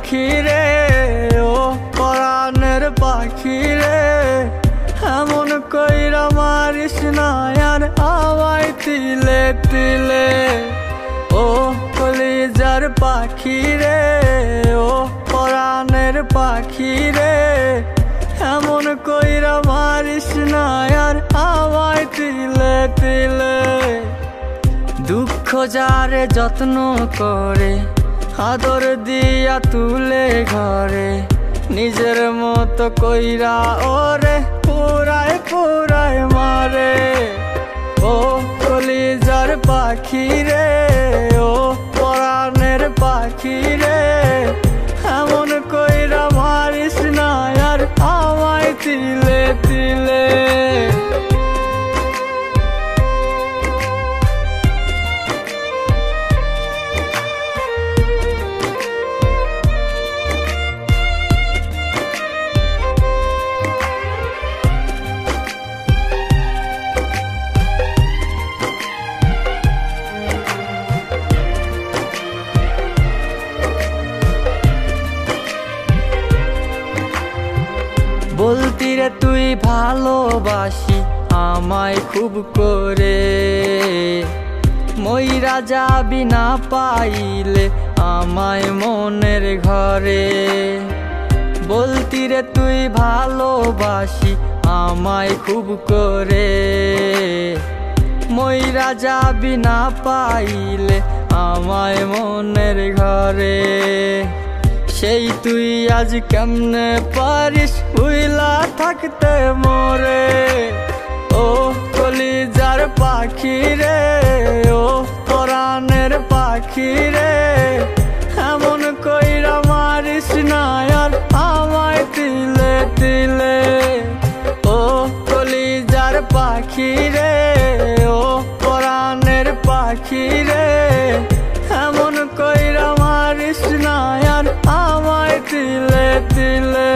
পাখি রে, ও পরাণের পাখি রে, এমন কইরা মারিস না আর আমায় তিলে তিলে। ও কলিজার পাখি রে, ও পরাণের পাখি রে, এমন কইরা মারিস না আর আমায় তিলে তিলে। দুঃখ যারে যত্ন করে, আদর দিয়া তুলে ঘরে, নিজের মতো কইরা ওরে পুরায় পুরায় মারে। ও কলিজার পাখি রে, ও পরাণের পাখি রে, এমন কইরা মারিস না আর আমায় তিলে তিলে। বলতি রে তুই ভালোবাসি আমায় খুব করে, মইরা যাবি না পাইলে আমায় মনের ঘরে। বলতি রে তুই ভালোবাসি আমায় খুব করে, মইরা যাবি না পাইলে আমায় মনের ঘরে। সেই তুই আজ কেমনে পারিস ভুইলা থাকতে মোরে। ও কলিজার পাখি রে, ও পরাণের পাখি রে, এমন কইরা মারিস না আর আমায় তিলে তিলে। ও কলিজার পাখি রে, ও পরাণের পাখি রে, এমন কইরা মারিস না আর আমায় তিলে তিলে।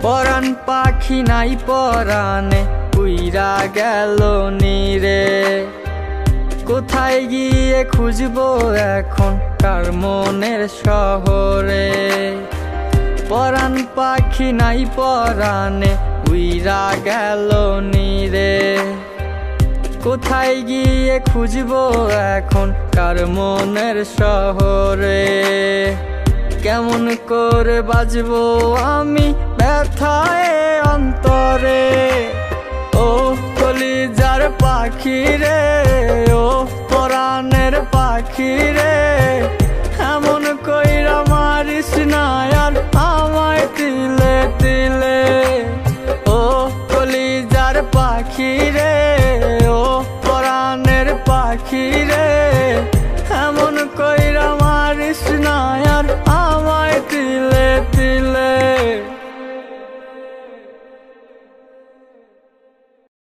পরাণ পাখি নাই পরাণে উইরা গেল নীরে, কোথায় গিয়ে খুঁজবো এখন কার মনের শহরে। পরাণ পাখি নাই পরাণে উইরা গেল নীরে, কোথায় গিয়ে খুঁজবো এখন কার মনের শহরে। কেমন করে বাজবো আমি ব্যথায় অন্তরে। ও কলিজার পাখি রে, ও পরাণের পাখি রে, এমন কইরা মারিস না আর আমায় তিলে তিলে। ও কলিজার পাখি রে, ও পরাণের পাখি রে, এমন